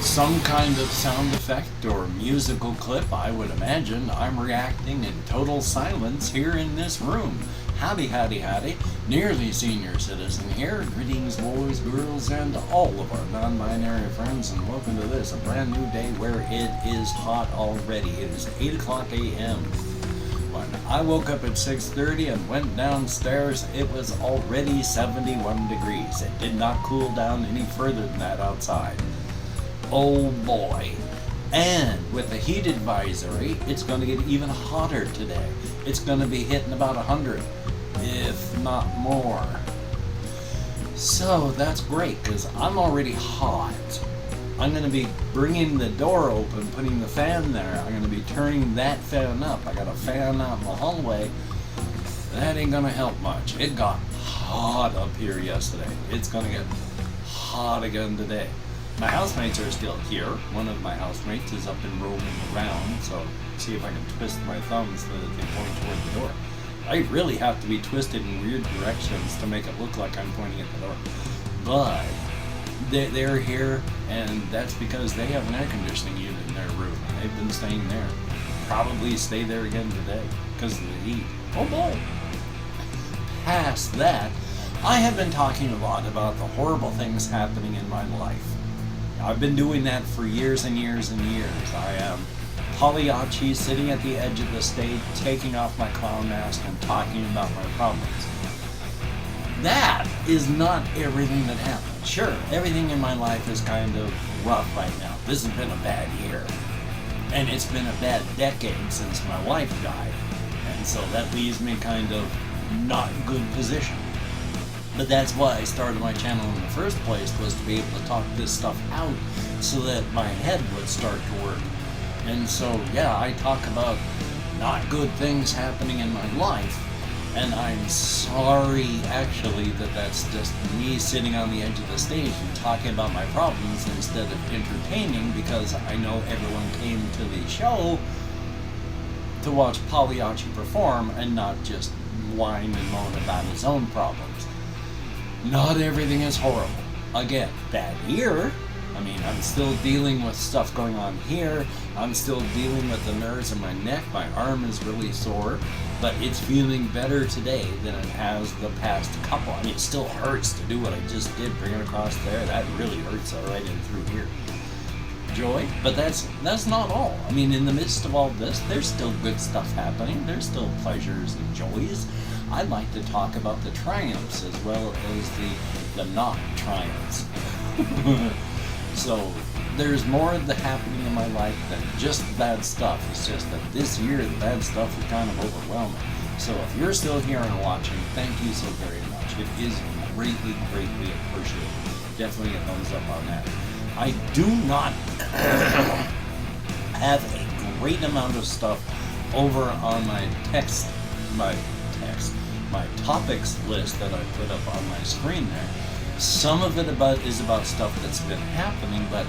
some kind of sound effect or musical clip, I would imagine. I'm reacting in total silence here in this room. Howdy, howdy, howdy. Nearly senior citizen here. Greetings, boys, girls, and all of our non-binary friends, and welcome to this, a brand new day where it is hot already. It is 8 o'clock a.m. When I woke up at 6:30 and went downstairs, it was already 71 degrees. It did not cool down any further than that outside. Oh boy. And with the heat advisory, it's going to get even hotter today. It's going to be hitting about 100, if not more. So that's great, because I'm already hot. I'm going to be bringing the door open, putting the fan there. I'm going to be turning that fan up. I got a fan out in the hallway. That ain't going to help much. It got hot up here yesterday. It's going to get hot again today. My housemates are still here. One of my housemates is up and roaming around, so see if I can twist my thumbs so that they point toward the door. I really have to be twisted in weird directions to make it look like I'm pointing at the door. But they're here, and that's because they have an air conditioning unit in their room. They've been staying there. Probably stay there again today because of the heat. Oh boy! Past that, I have been talking a lot about the horrible things happening in my life. I've been doing that for years and years and years. I am Pagliacci, sitting at the edge of the stage, taking off my clown mask and talking about my problems. That is not everything that happened. Sure, everything in my life is kind of rough right now. This has been a bad year. And it's been a bad decade since my wife died. And so that leaves me kind of not in good position. But that's why I started my channel in the first place, was to be able to talk this stuff out so that my head would start to work. And so, yeah, I talk about not good things happening in my life, and I'm sorry, actually, that that's just me sitting on the edge of the stage and talking about my problems instead of entertaining, because I know everyone came to the show to watch Pagliacci perform and not just whine and moan about his own problems. Not everything is horrible. Again, bad year. I mean, I'm still dealing with stuff going on here. I'm still dealing with the nerves in my neck. My arm is really sore, but it's feeling better today than it has the past couple. I mean, it still hurts to do what I just did, bring it across there. That really hurts right in through here. Joy, but that's not all. I mean, in the midst of all this, there's still good stuff happening. There's still pleasures and joys. I'd like to talk about the triumphs as well as the not triumphs. So there's more of the happening in my life than just bad stuff. It's just that this year the bad stuff is kind of overwhelming. So if you're still here and watching, thank you so very much. It is greatly, greatly appreciated. Definitely a thumbs up on that. I do not have a great amount of stuff over on my topics list that I put up on my screen there. Some of it is about stuff that's been happening, but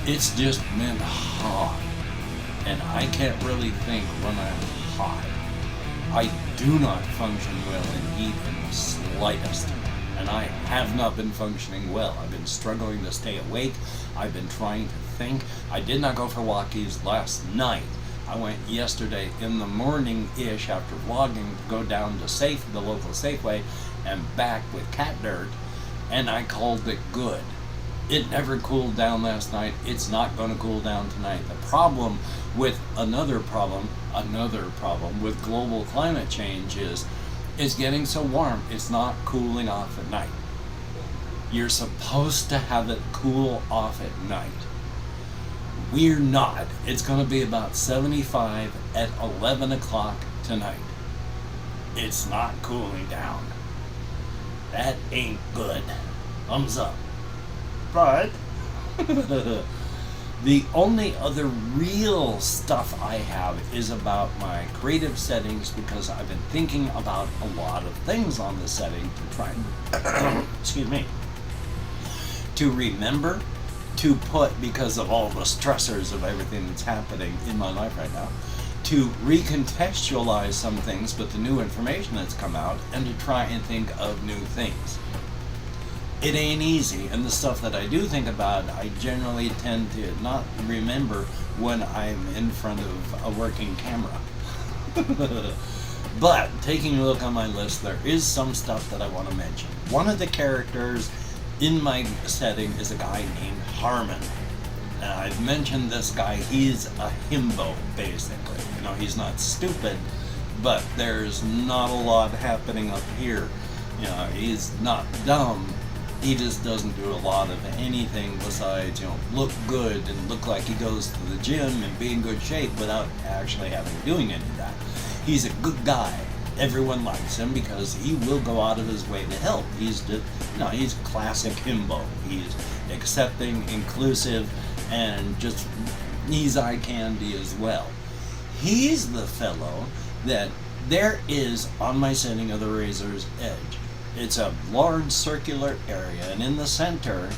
it's just been hot. And I can't really think when I'm hot. I do not function well in heat in the slightest. And I have not been functioning well. I've been struggling to stay awake. I've been trying to think. I did not go for walkies last night. I went yesterday in the morning-ish after vlogging to go down to the local Safeway and back with cat dirt, and I called it good. It never cooled down last night. It's not going to cool down tonight. The problem with another problem with global climate change is it's getting so warm, it's not cooling off at night. You're supposed to have it cool off at night. We're not. It's going to be about 75 at 11 o'clock tonight. It's not cooling down. That ain't good. Thumbs up. But the only other real stuff I have is about my creative settings, because I've been thinking about a lot of things on the setting to try and excuse me, to remember, to put, because of all the stressors of everything that's happening in my life right now, to recontextualize some things with the new information that's come out, and to try and think of new things. It ain't easy, and the stuff that I do think about, I generally tend to not remember when I'm in front of a working camera. But taking a look on my list, there is some stuff that I want to mention. One of the characters in my setting is a guy named Harmon. Now, I've mentioned this guy. He's a himbo, basically. You know, he's not stupid, but there's not a lot happening up here. You know, he's not dumb. He just doesn't do a lot of anything besides, you know, look good and look like he goes to the gym and be in good shape without actually doing any of that. He's a good guy. Everyone likes him because he will go out of his way to help. He's just, you know, he's classic himbo. He's accepting, inclusive, and just, he's eye candy as well. He's the fellow that there is on my setting of the Razor's Edge. It's a large circular area, and in the center,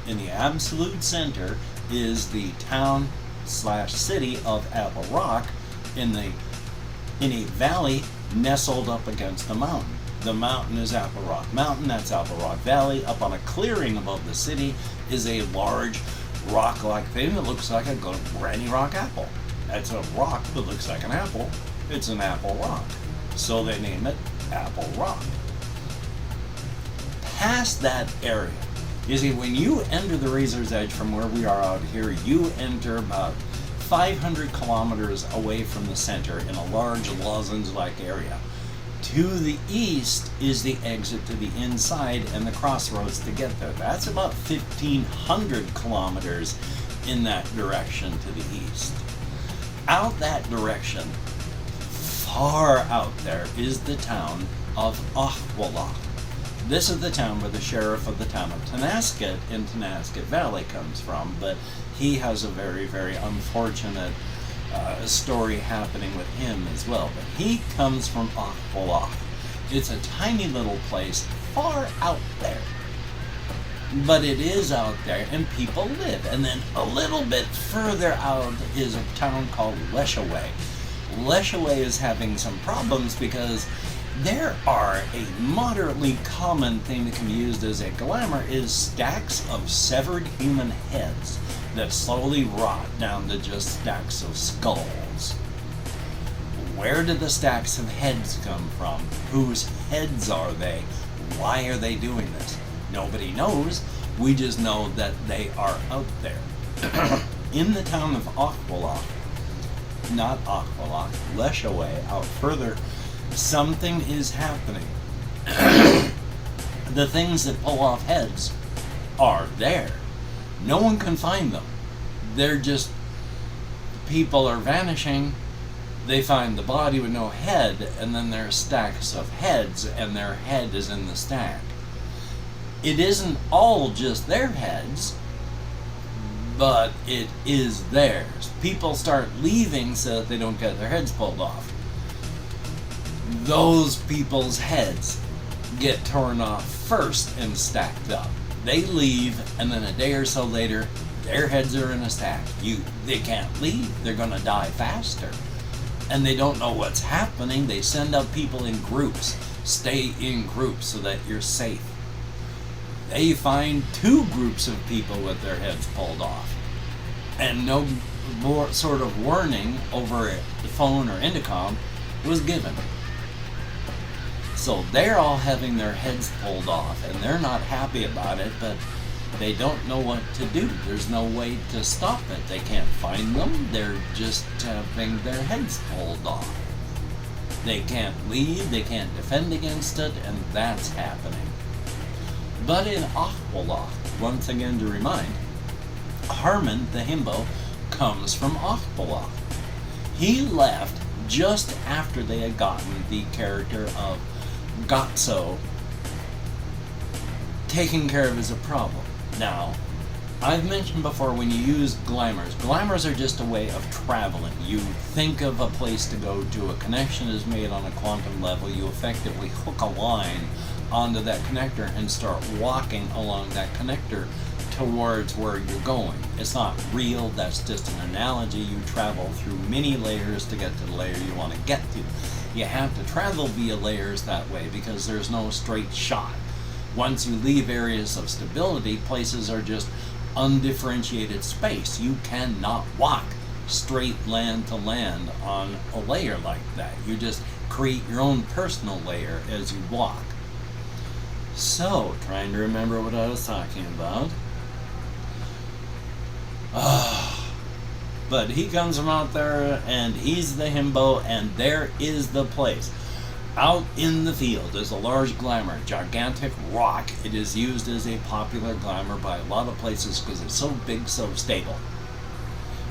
in the absolute center, is the town / city of Apple Rock in a valley nestled up against the mountain. The mountain is Apple Rock Mountain, that's Apple Rock Valley. Up on a clearing above the city is a large rock-like thing that looks like a granny rock apple. That's a rock that looks like an apple. It's an apple rock. So they name it Apple Rock. Past that area, you see, when you enter the Razor's Edge from where we are out here, you enter about 500 kilometers away from the center in a large lozenge-like area. To the east is the exit to the inside and the crossroads to get there. That's about 1,500 kilometers in that direction to the east. Out that direction, far out there, is the town of Aqualach. This is the town where the sheriff of the town of Tonasket in Tonasket Valley comes from, but he has a very, very unfortunate story happening with him as well. But he comes from Aqualach. It's a tiny little place far out there. But it is out there, and people live. And then a little bit further out is a town called Leshaway. Leshaway is having some problems because there are a moderately common thing that can be used as a glamour is stacks of severed human heads that slowly rot down to just stacks of skulls. Where did the stacks of heads come from? Whose heads are they? Why are they doing this? Nobody knows. We just know that they are out there. In the town of Aqualach, not Aqualach, Leshaway, out further, something is happening. The things that pull off heads are there. No one can find them. They're just, people are vanishing. They find the body with no head, and then there are stacks of heads, and their head is in the stack. It isn't all just their heads, but it is theirs. People start leaving so that they don't get their heads pulled off. Those people's heads get torn off first and stacked up. They leave, and then a day or so later, their heads are in a stack. They can't leave. They're going to die faster. And they don't know what's happening. They send out people in groups. Stay in groups so that you're safe. They find 2 groups of people with their heads pulled off. And no more sort of warning over the phone or intercom was given. So they're all having their heads pulled off, and they're not happy about it, but they don't know what to do. There's no way to stop it. They can't find them. They're just having their heads pulled off. They can't leave, they can't defend against it, and that's happening. But in Aqualach, once again to remind, Harmon, the himbo, comes from Aqualach. He left just after they had gotten the character of Gozo taken care of as a problem. Now, I've mentioned before when you use glamours are just a way of traveling. You think of a place to go to, a connection is made on a quantum level, you effectively hook a line onto that connector and start walking along that connector towards where you're going. It's not real, that's just an analogy. You travel through many layers to get to the layer you want to get to. You have to travel via layers that way because there's no straight shot. Once you leave areas of stability, places are just undifferentiated space. You cannot walk straight land to land on a layer like that. You just create your own personal layer as you walk. So, trying to remember what I was talking about. But he comes from out there, and he's the himbo, and there is the place. Out in the field is a large glamour, gigantic rock. It is used as a popular glamour by a lot of places because it's so big, so stable.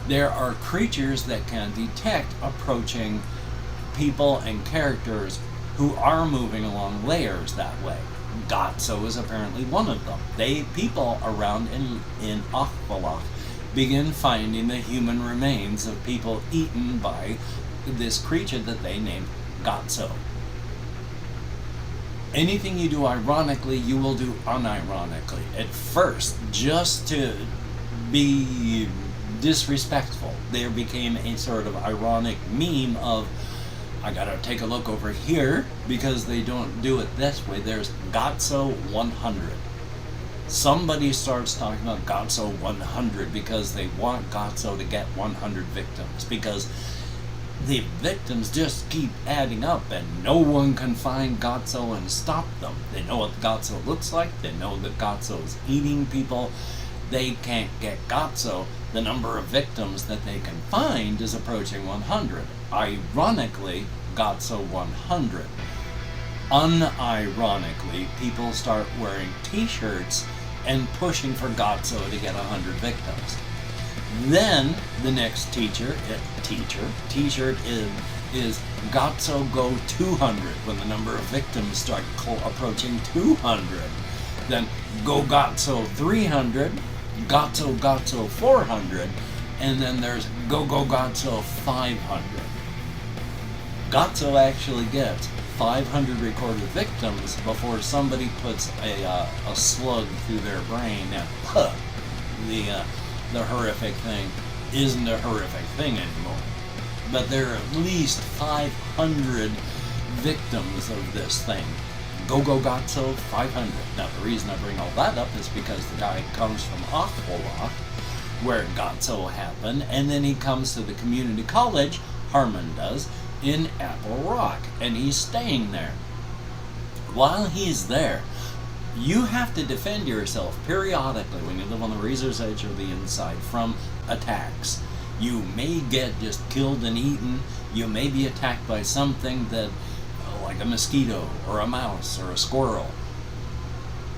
There are creatures that can detect approaching people and characters who are moving along layers that way. Gozo is apparently one of them. People around in Akbalak begin finding the human remains of people eaten by this creature that they named Gozo. Anything you do ironically, you will do unironically. At first, just to be disrespectful, there became a sort of ironic meme of, I gotta take a look over here because they don't do it this way. There's Gozo 100. Somebody starts talking about Gozo 100 because they want Gozo to get 100 victims, because the victims just keep adding up and no one can find Gozo and stop them. They know what Gozo looks like. They know that Gozo is eating people. They can't get Gozo. The number of victims that they can find is approaching 100. Ironically, Gozo 100. Unironically, people start wearing t-shirts and pushing for Gozo to get 100 victims. Then the next t-shirt is Gozo Go 200 when the number of victims start approaching 200. Then Go Gozo 300, Gozo 400, and then there's Go Gozo 500. Gozo actually gets 500 recorded victims before somebody puts a slug through their brain and the horrific thing isn't a horrific thing anymore. But there are at least 500 victims of this thing. Go Gozo 500. Now the reason I bring all that up is because the guy comes from Akbalak, where Gozo happened, and then he comes to the community college, Harmon does, in Apple Rock, and he's staying there. While he's there, you have to defend yourself periodically when you live on the razor's edge or the inside from attacks. You may get just killed and eaten. You may be attacked by something that, like a mosquito or a mouse or a squirrel.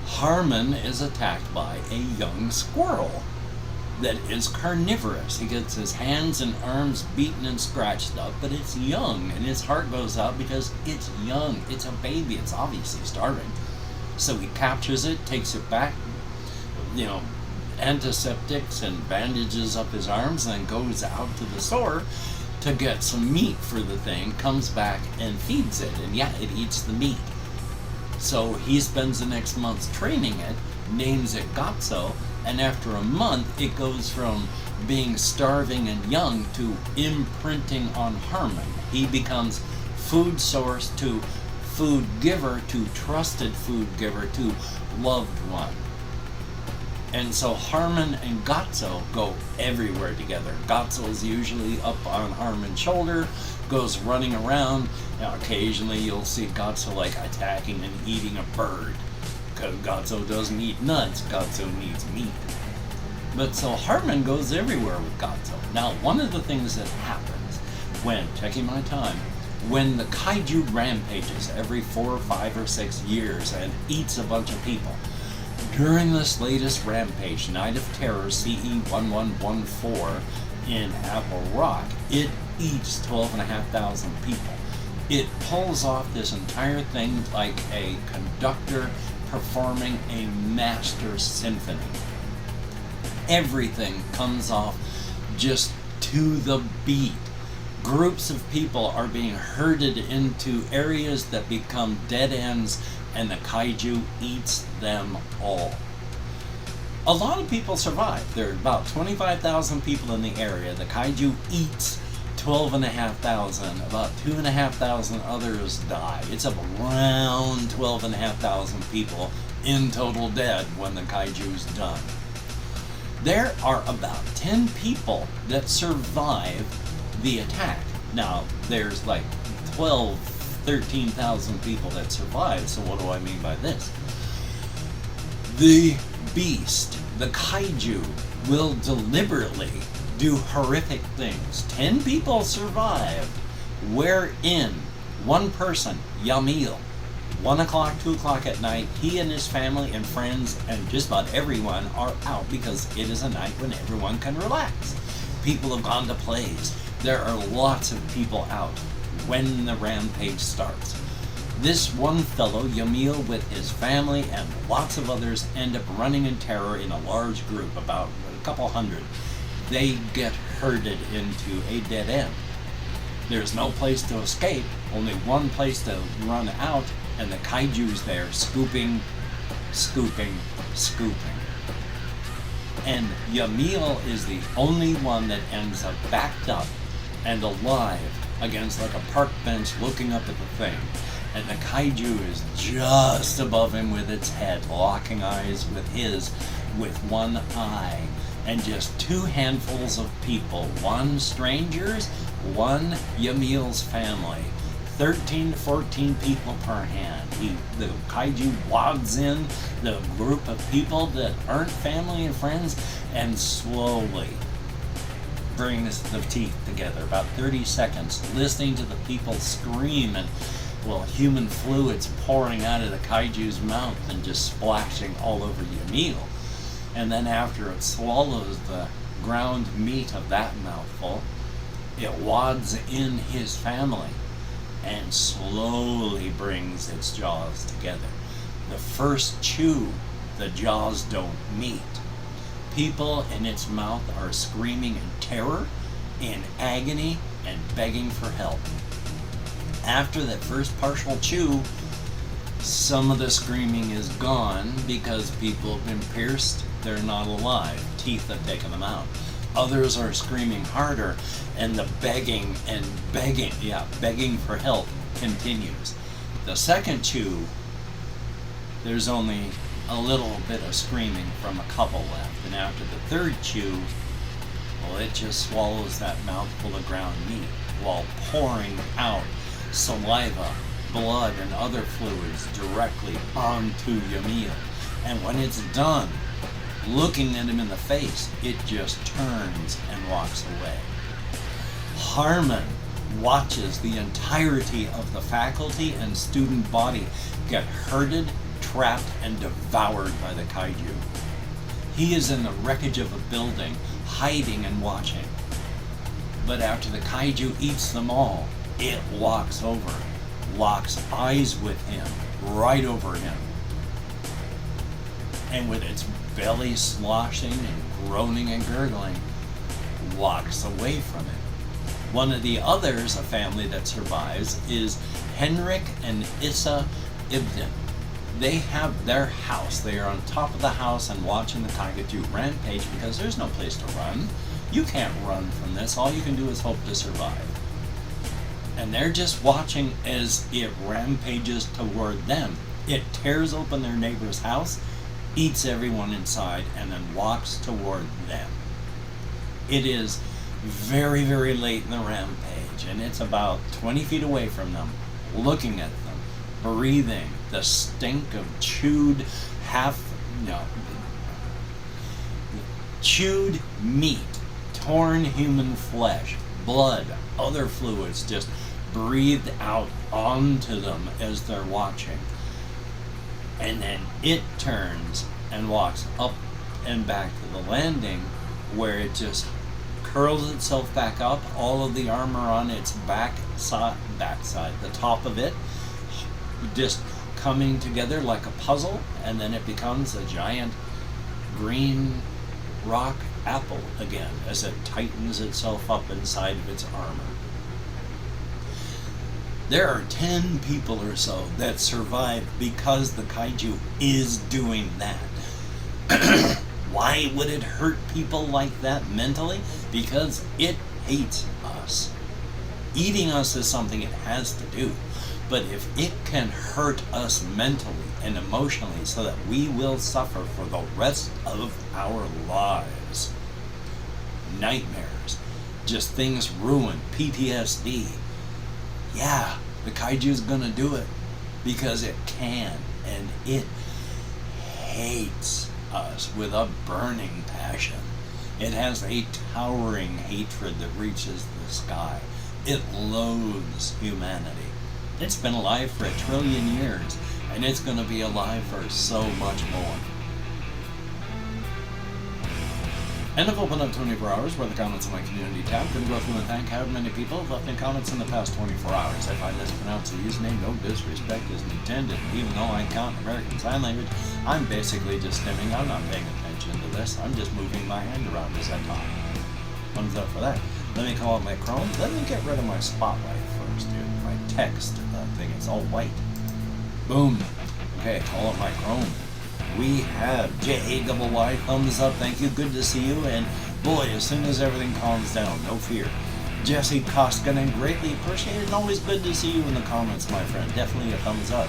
Harmon is attacked by a young squirrel that is carnivorous. He gets his hands and arms beaten and scratched up, but it's young, and his heart goes out because it's young. It's a baby. It's obviously starving. So he captures it, takes it back, antiseptics and bandages up his arms, and then goes out to the store to get some meat for the thing, comes back and feeds it, and it eats the meat. So he spends the next month training it, names it Gozo, and after a month it goes from being starving and young to imprinting on Harmon. He becomes food source to food giver to trusted food giver to loved one. And so Harmon and Gozo go everywhere together. Gozo's usually up on Harmon's shoulder, goes running around. Now, occasionally you'll see Gozo attacking and eating a bird, because Gozo doesn't eat nuts. Gozo needs meat. But so Harmon goes everywhere with Gozo. Now, one of the things that happens when, checking my time, when the Kaiju rampages every 4, 5, or 6 years and eats a bunch of people, during this latest rampage, Night of Terror CE1114 in Apple Rock, it eats 12,500 people. It pulls off this entire thing like a conductor performing a master symphony. Everything comes off just to the beat. Groups of people are being herded into areas that become dead ends, and the Kaiju eats them all. A lot of people survive. There are about 25,000 people in the area. The Kaiju eats 12,500. About 2,500 others die. It's around 12,500 people in total dead when the kaiju's done. There are about 10 people that survive the attack. Now, there's like 13,000 people that survive, so what do I mean by this? The beast, the kaiju, will deliberately do horrific things. 10 people survived, wherein one person, Yamil, 1 o'clock, 2 o'clock at night, he and his family and friends and just about everyone are out because it is a night when everyone can relax. People have gone to plays. There are lots of people out when the rampage starts. This one fellow, Yamil, with his family and lots of others, end up running in terror in a large group, about a couple hundred. They get herded into a dead end. There's no place to escape, only one place to run out, and the kaiju's there, scooping, scooping, scooping. And Yamil is the only one that ends up backed up and alive against like a park bench looking up at the thing. And the kaiju is just above him with its head, locking eyes with his, with one eye. And just 2 handfuls of people, 1 strangers, 1 Yamil's family. 13 to 14 people per hand. The kaiju wads in the group of people that aren't family and friends and slowly brings the teeth together. About 30 seconds, listening to the people scream and, well, human fluids pouring out of the kaiju's mouth and just splashing all over Yamil. And then after it swallows the ground meat of that mouthful, it wads in his family and slowly brings its jaws together. The first chew, the jaws don't meet. People in its mouth are screaming in terror, in agony, and begging for help. After that first partial chew, some of the screaming is gone because people have been pierced, they're not alive, teeth have taken them out. Others are screaming harder, and the begging for help continues. The second chew, there's only a little bit of screaming from a couple left, and after the third chew, well, it just swallows that mouthful of ground meat while pouring out saliva, blood, and other fluids directly onto Yamil. And when it's done, looking at him in the face, it just turns and walks away. Harmon watches the entirety of the faculty and student body get herded, trapped, and devoured by the kaiju. He is in the wreckage of a building, hiding and watching. But after the kaiju eats them all, it walks over, locks eyes with him, right over him. And with its belly sloshing and groaning and gurgling, walks away from it. One of the others, a family that survives, is Henrik and Issa Ibden. They have their house. They are on top of the house and watching the kaiju rampage because there's no place to run. You can't run from this. All you can do is hope to survive. And they're just watching as it rampages toward them. It tears open their neighbor's house, eats everyone inside, and then walks toward them. It is very, very late in the rampage, and it's about 20 feet away from them, looking at them, breathing the stink of chewed meat, torn human flesh, blood, other fluids just breathed out onto them as they're watching. And then it turns and walks up and back to the landing, where it just curls itself back up, all of the armor on its backside, the top of it, just coming together like a puzzle, and then it becomes a giant green rock apple again as it tightens itself up inside of its armor. There are 10 people or so that survive because the kaiju is doing that. Why would it hurt people like that mentally? Because it hates us. Eating us is something it has to do. But if it can hurt us mentally, and emotionally so that we will suffer for the rest of our lives. Nightmares, just things ruined, PTSD. Yeah, the Kaiju's gonna do it because it can, and it hates us with a burning passion. It has a towering hatred that reaches the sky. It loathes humanity. It's been alive for 1 trillion years, and it's going to be alive for so much more. And I've opened up 24 hours where the comments in my community tab. Going to go through and thank however many people have left me comments in the past 24 hours. If I mispronounce the username, no disrespect is intended. Even though I count American Sign Language, I'm basically just stimming. I'm not paying attention to this. I'm just moving my hand around as I talk. Thumbs up for that. Let me call up my Chrome. Let me get rid of my spotlight first, dude. My text thing is all white. Boom. Okay, call up my Chrome. We have JAYY, thumbs up, thank you, good to see you, and boy, as soon as everything calms down, no fear. Jesse Koskinen, greatly appreciated, and always good to see you in the comments, my friend, definitely a thumbs up.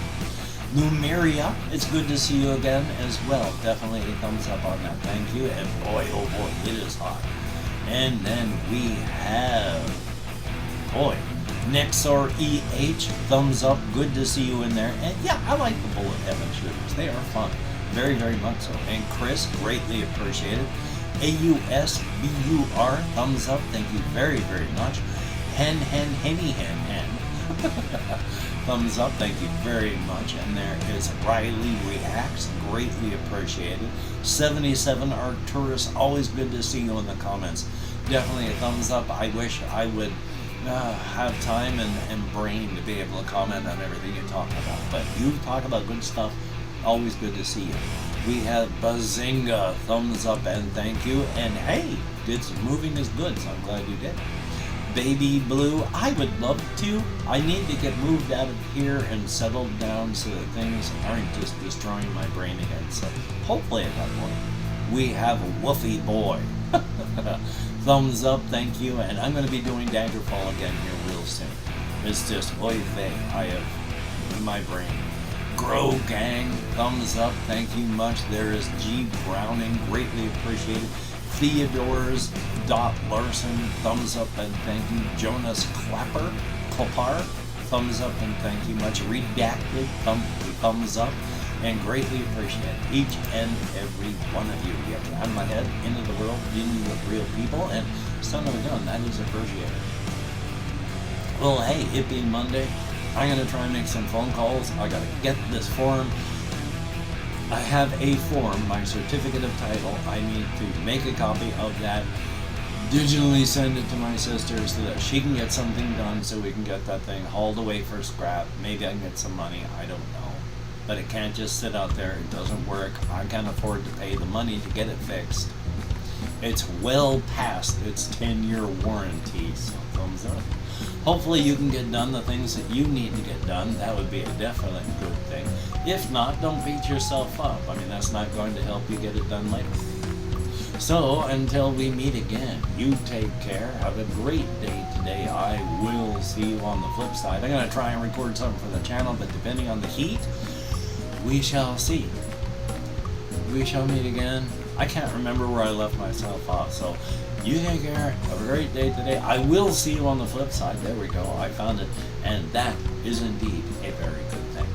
Numeria, it's good to see you again as well, definitely a thumbs up on that, thank you, and boy, oh boy, it is hot. And then we have, boy, Nexor EH, thumbs up, good to see you in there, and yeah, I like the bullet heaven shooters, they are fun. Very, very much so. And Chris, greatly appreciated. AUSBUR, thumbs up. Thank you very, very much. Hen. Thumbs up. Thank you very much. And there is Riley Reacts, greatly appreciated. 77 Arcturus, always good to see you in the comments. Definitely a thumbs up. I wish I would have time and brain to be able to comment on everything you talk about. But you talk about good stuff. Always good to see you. We have Bazinga, thumbs up and thank you. And hey, did some moving is good, so I'm glad you did. Baby Blue, I would love to. I need to get moved out of here and settled down so that things aren't just destroying my brain again. So hopefully at that point, we have Woofy Boy. Thumbs up, thank you. And I'm going to be doing Daggerfall again here real soon. It's just, oy vey, I have in my brain. Grow Gang, thumbs up, thank you much. There is G Browning, greatly appreciated. Theodore's Dot Larson, thumbs up and thank you. Jonas Klapper, thumbs up and thank you much. Redacted, thumbs up, and greatly appreciate each and every one of you. You get out of my head, into the world, dealing with real people, and son of a gun, that is appreciated. Well, hey, it being Monday, I'm going to try and make some phone calls. I got to get this form. I have a form, my certificate of title. I need to make a copy of that, digitally send it to my sister so that she can get something done so we can get that thing hauled away for scrap. Maybe I can get some money, I don't know. But it can't just sit out there, it doesn't work. I can't afford to pay the money to get it fixed. It's well past its 10-year warranty, so thumbs up. Hopefully you can get done the things that you need to get done. That would be a definite good thing. If not, don't beat yourself up. I mean, that's not going to help you get it done later. So, until we meet again, you take care. Have a great day today. I will see you on the flip side. I'm going to try and record something for the channel, but depending on the heat, we shall see. We shall meet again. I can't remember where I left myself off, so you take care. Have a great day today. I will see you on the flip side. There we go. I found it. And that is indeed a very good thing.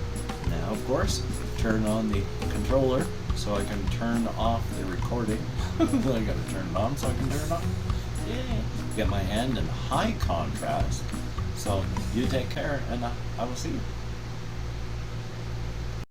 Now, of course, turn on the controller so I can turn off the recording. I got to turn it on so I can turn it off. Yay. Get my hand in high contrast. So you take care, and I will see you.